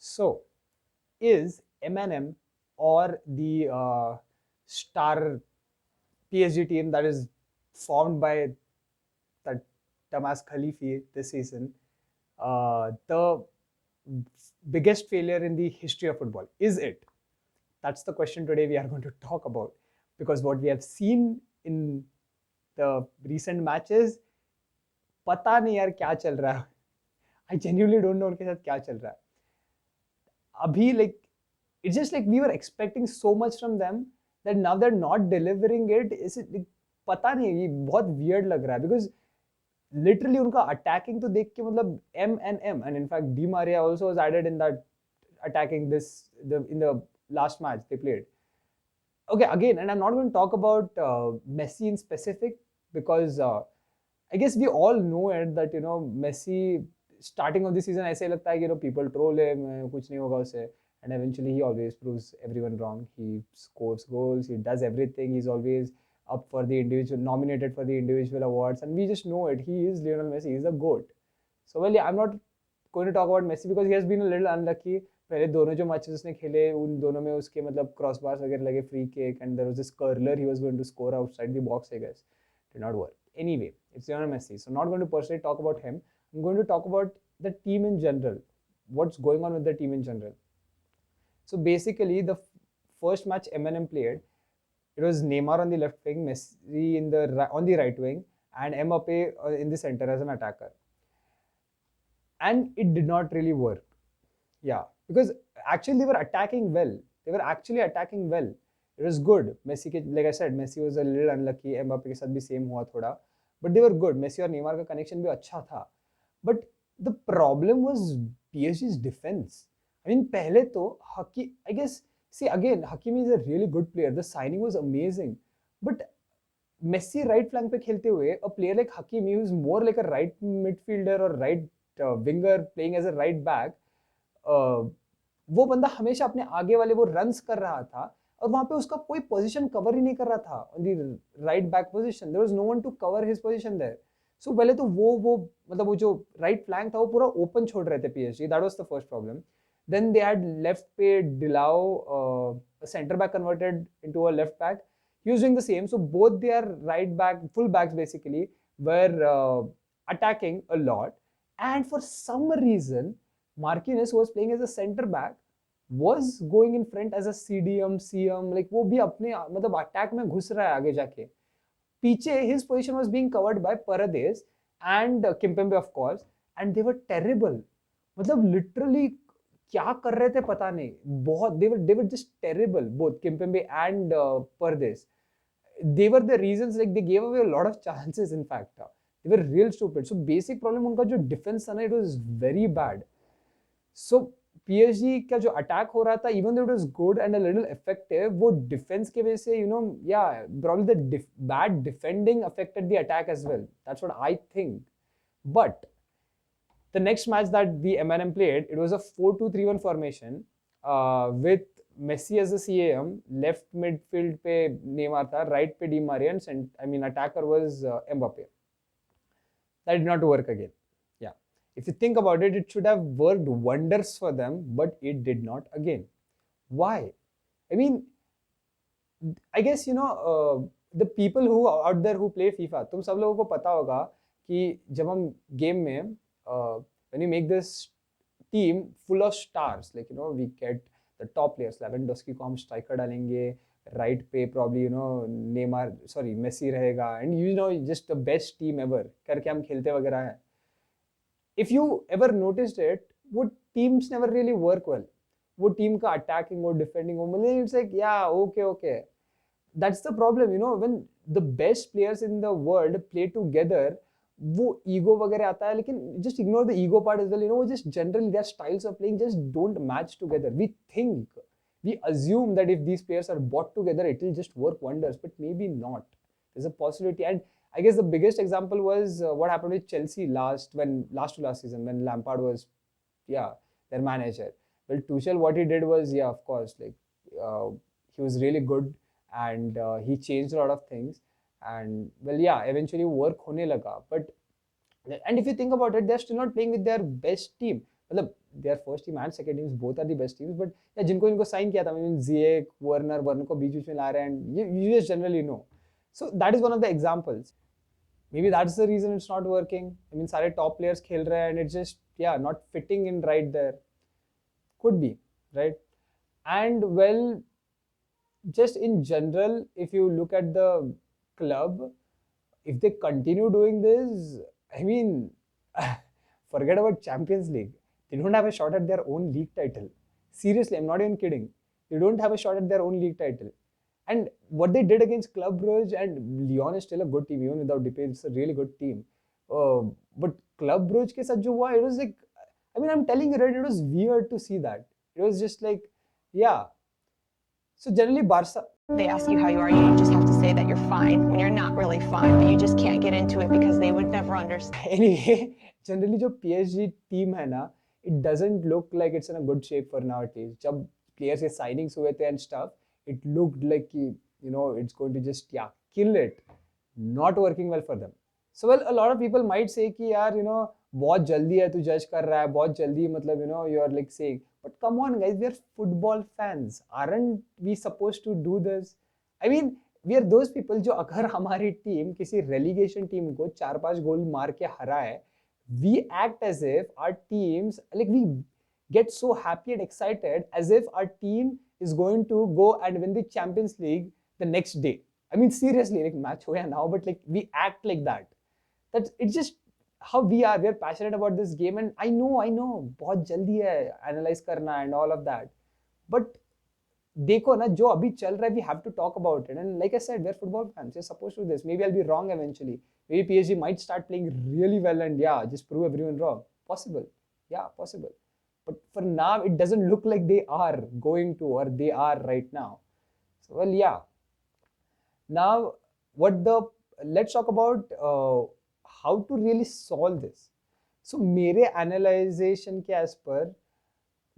So, is M&M or the star PSG team that is formed by that Tamas Khalifi this season the biggest failure in the history of football? Is it? That's the question today we are going to talk about, because what we have seen in the recent matches, पता नहीं यार क्या चल रहा है. I genuinely don't know उनके साथ क्या चल रहा है. अभी like it's just like we were expecting so much from them that now they're not delivering it. Is it like, पता नहीं, ये बहुत weird लग रहा है because literally उनका attacking तो देख के मतलब M and in fact Di Maria also was added in that attacking in the last match they played. Okay, again, and I'm not going to talk about Messi in specific because I guess we all know it that Messi starting of the season ऐसे लगता है कि people troll him, कुछ नहीं होगा उसे, and eventually he always proves everyone wrong. He scores goals, he does everything, he's always up for the individual, nominated for the individual awards, and we just know it. He is Lionel Messi, he's a GOAT. So well, yeah, I'm not going to talk about Messi because he has been a little unlucky. पहले दोनों जो matches उसने खेले उन दोनों में उसके मतलब क्रॉस बार्स वगैरह लगे, free kick, and there was this curler he was going to score outside the box, I guess. Did not work. Anyway, it's Lionel Messi, so not going to personally talk about him. I'm going to talk about the team in general. What's going on with the team in general? So basically, the first match M&M played, it was Neymar on the left wing, Messi on the right wing, and Mbappe in the center as an attacker. And it did not really work. Yeah, because actually they were attacking well. They were actually attacking well. It was good. Messi के, like I said, Messi was a little unlucky. Mbappe के साथ भी same हुआ थोड़ा. But they were good. Messi और Neymar का connection भी अच्छा था. But the problem was PSG's defense. I mean, पहले तो I guess, see again, Hakimi is a really good player. The signing was amazing. But Messi right flank पे खेलते हुए, a player like Hakimi, who's more like a right midfielder or right winger playing as a right back, वो बंदा हमेशा अपने आगे वाले वो रन्स कर रहा था और वहां पे उसका कोई पोजीशन कवर ही नहीं कर रहा था on the right back position. There was no one to cover his position there. So पहले तो वो मतलब वो जो राइट फ्लैंक था वो पूरा ओपन छोड़ रहे थे PSG. That was the first problem. Then they had left पे Diallo, centre back converted into a left back. He was doing the same. So both their right back, full backs basically, were attacking a lot. And for some reason, Marquinhos, who was playing as a centre back, was going in front as a CDM, CM. Like वो भी अपने मतलब attack में घुस रहा है आगे जाके. पीछे his position was being covered by Paredes and Kimpembe of course, and they were terrible. मतलब literally क्या कर रहे थे पता नहीं. बहुत they were just terrible, both Kimpembe and Paredes. They were the reasons, like they gave away a lot of chances. In fact, they were real stupid. So basic problem उनका जो defense था ना, it was very bad. So PSG का जो attack हो रहा था, even though it was good and a little effective, वो डिफेंस के वजह से yeah, probably the bad defending affected the attack as well. That's what I think. But the next match that the M&M played, it was a 4-2-3-1 formation with Messi as the CAM, left midfield पे Neymar था, right पे Di Maria, and I mean attacker was Mbappe. That did not work again. Yeah. If you think about it, it should have worked wonders for them, but it did not again. Why? I mean, I guess the people who out there who play FIFA, तुम सब लोगों को पता होगा कि जब हम game में when you make this team full of stars, like we get the top players, Lewandowski को हम striker डालेंगे, right पे probably Messi रहेगा, and just the best team ever करके हम खेलते वगैरह हैं. If you ever noticed it, वो teams never really work well. वो team का attacking or defending it's like, yeah, okay. That's the problem, when the best players in the world play together, वो ego वगैरह आता है, लेकिन just ignore the ego part as well. वो just generally their styles of playing just don't match together. We assume that if these players are brought together, it will just work wonders, but maybe not. There's a possibility. And I guess the biggest example was what happened with Chelsea last to last season when Lampard was, their manager. Well, Tuchel, what he did was, of course, like he was really good, and he changed a lot of things, and well, eventually work hone laga. But and if you think about it, they're still not playing with their best team. मतलब their first team and second teams both are the best teams, but yeah, जिनको इनको sign किया था, I mean Ziyech, Werner को बीच में ला रहे हैं, and you just generally know. So that is one of the examples. Maybe that's the reason it's not working. I mean सारे top players खेल रहे हैं and it's just yeah not fitting in right there. Could be, right? And well, just in general, if you look at the club, if they continue doing this, I mean, forget about Champions League. They don't have a shot at their own league title. Seriously, I'm not even kidding. They don't have a shot at their own league title. And what they did against Club Brugge, and Lyon is still a good team, even without Depay, it's a really good team. But Club Brugge ke sath jo hua, it was like, I mean, I'm telling you, right, it was weird to see that. It was just like, yeah. So generally, Barca. They ask you how you are, you just have to say that you're fine when you're not really fine, but you just can't get into it because they would never understand. Anyway, generally जो PSG team है ना, it doesn't look like it's in a good shape for now at least. जब players के signings हुए थे and stuff, it looked like you know it's going to just yeah kill it. Not working well for them. So well, a lot of people might say कि यार you know बहुत जल्दी है तू जज कर रहा है, बहुत जल्दी मतलब you know you are like saying, but come on guys, we are football fans, aren't we supposed to do this? I mean we are those people जो अगर हमारी टीम किसी relegation टीम को 4-5 गोल मार के हराए, we act as if our teams like we get so happy and excited as if our team is going to go and win the Champions League the next day. I mean seriously, like match ho ya now, but like we act like that. That's it's just how we are. We are passionate about this game, and I know बहुत जल्दी है analyze करना and all of that. But देखो ना जो अभी चल रहा है, we have to talk about it. And like I said, we're football fans. We're supposed to do this. Maybe I'll be wrong eventually. Maybe PSG might start playing really well and yeah, just prove everyone wrong. Possible. Yeah, possible. But for now, it doesn't look like they are going to or they are right now. So well, yeah. Now, let's talk about how to really solve this. So मेरे analyzation के as per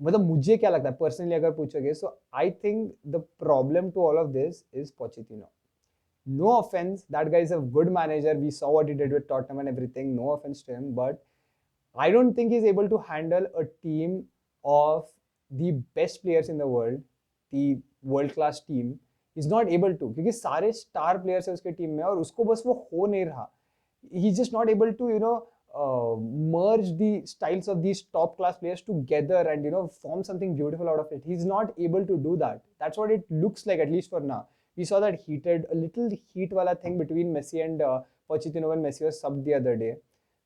मतलब मुझे क्या लगता है personally अगर पूछोगे, so I think the problem to all of this is Pochettino. No offense, that guy is a good manager. We saw what he did with Tottenham and everything. No offense to him, but I don't think he's able to handle a team of the best players in the world, the world-class team. He's not able to क्योंकि सारे star players हैं उसके team में और उसको बस वो हो नहीं रहा. He's just not able to, you know, merge the styles of these top class players together and, you know, form something beautiful out of it. He's not able to do that. That's what it looks like, at least for now. We saw that a little heat wala thing between Messi and Pochettino when Messi was subbed the other day.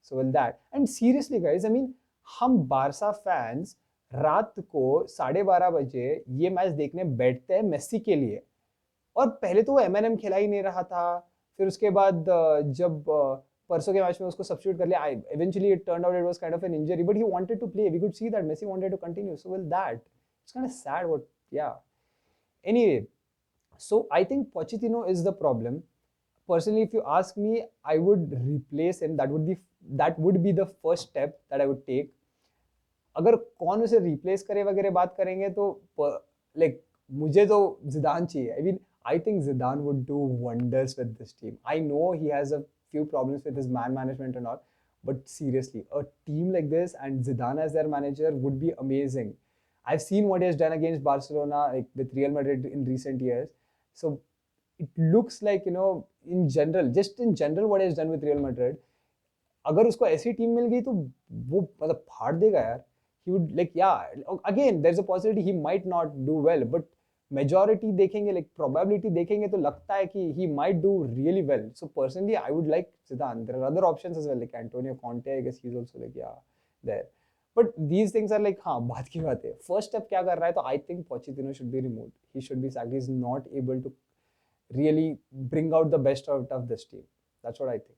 So well that. And seriously guys, I mean, हम Barca fans रात को 12:30 बजे ये match देखने बैठते हैं Messi के लिए, और पहले तो वो एमएनएम खेला ही नहीं रहा था, फिर उसके बाद जब परसों के मैच में उसको सब्स्टिट्यूट कर लिया, eventually it turned out it was kind of an injury, but he wanted to play. We could see that Messi wanted to continue. So well, that it's kind of sad. What yeah. Anyway, so I think Pochettino is the problem. Personally, if you ask me, I would replace him. That would be the first step that I would take. अगर कौन उसे replace करे वगैरह बात करेंगे तो like मुझे तो जिदान चाहिए. I mean, I think Zidane would do wonders with this team. I know he has a few problems with his man management and all, but seriously, a team like this and Zidane as their manager would be amazing. I've seen what he has done against Barcelona, like with Real Madrid in recent years. So it looks like, you know, in general what he has done with Real Madrid, अगर उसको ऐसी team मिल गई तो वो मतलब फाड़ देगा यार. He would like yeah, again there's a possibility he might not do well, but majority देखेंगे, like probability देखेंगे तो लगता है कि he might do really well. So personally, I would like Zidane. There are other options as well, like Antonio Conte. I guess he's also like yeah there. But these things are like हाँ बात की बात है. First step क्या कर रहा है, तो I think Pochettino should be removed. He should be sacked. He's not able to really bring out the best out of this team. That's what I think.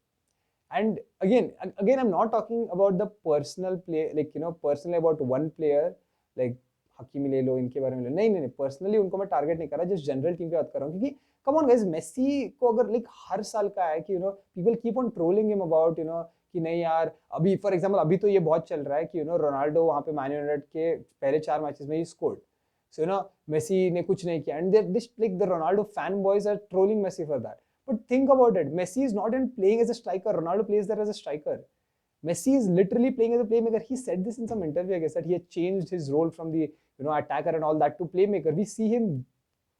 And again, I'm not talking about the personal play, like you know, personally about one player, like Hakimi ले लो, इनके बारे में ले लो. नहीं personally उनको मैं target नहीं कर रहा, जस्ट जनरल टीम की बात कर रहा हूँ. क्योंकि कम ऑन गाइस, मेसी को अगर लाइक हर साल का है कि you know people keep on trolling him about you know कि नहीं यार, अभी फॉर एग्जांपल अभी तो ये बहुत चल रहा है कि यू नो रोनाल्डो वहाँ पे मैन यूनाइटेड के पहले 4 मैचेस में ही scored, so you know Messi ने कुछ नहीं किया, and this like the Ronaldo fan boys are trolling Messi for that. But think about it, Messi is not in playing as a striker. Ronaldo plays there as a striker. Messi is literally playing as a playmaker. He said this in some interview, I guess, that he had changed his role from the attacker and all that to playmaker. We see him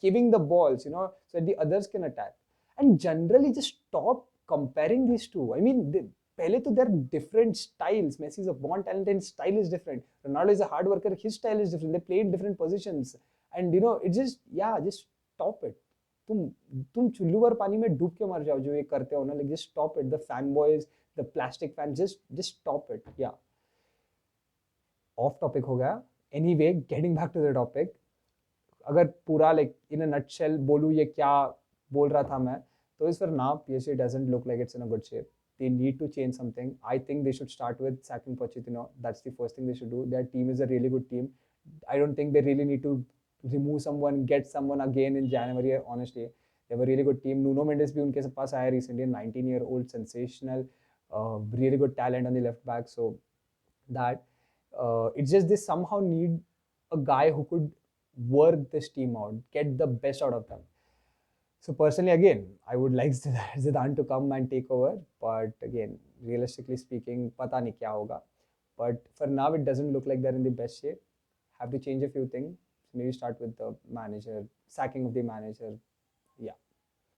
giving the balls, so that the others can attack. And generally, just stop comparing these two. I mean, pehle to they're different styles. Messi is a born talent and style is different. Ronaldo is a hard worker, his style is different. They play in different positions. And it just, yeah, just stop it. तुम तुम चुल्लू भर पानी में डूब के मर जाओ जो ये करते हो ना, like just stop it. The fanboys, the plastic fans, just stop it. Yeah. Off topic हो गया. Anyway, getting back to the topic. अगर पूरा like in a nutshell बोलूँ ये क्या बोल रहा था मैं, तो is for now PSG doesn't look like it's in a good shape. They need to change something. I think they should start with sacking Pochettino. That's the first thing they should do. Their team is a really good team. I don't think they really need to remove someone, get someone again in January. Honestly, they have a really good team. Nuno Mendes भी उनके पास आया recently, 19-year-old sensational, really good talent on the left back. So that it's just they somehow need a guy who could work this team out, get the best out of them. So personally, again, I would like Zidane to come and take over, but again, realistically speaking, pata nahi kya hoga. But for now, it doesn't look like they're in the best shape. Have to change a few things. Maybe start with the manager, sacking of the manager. Yeah.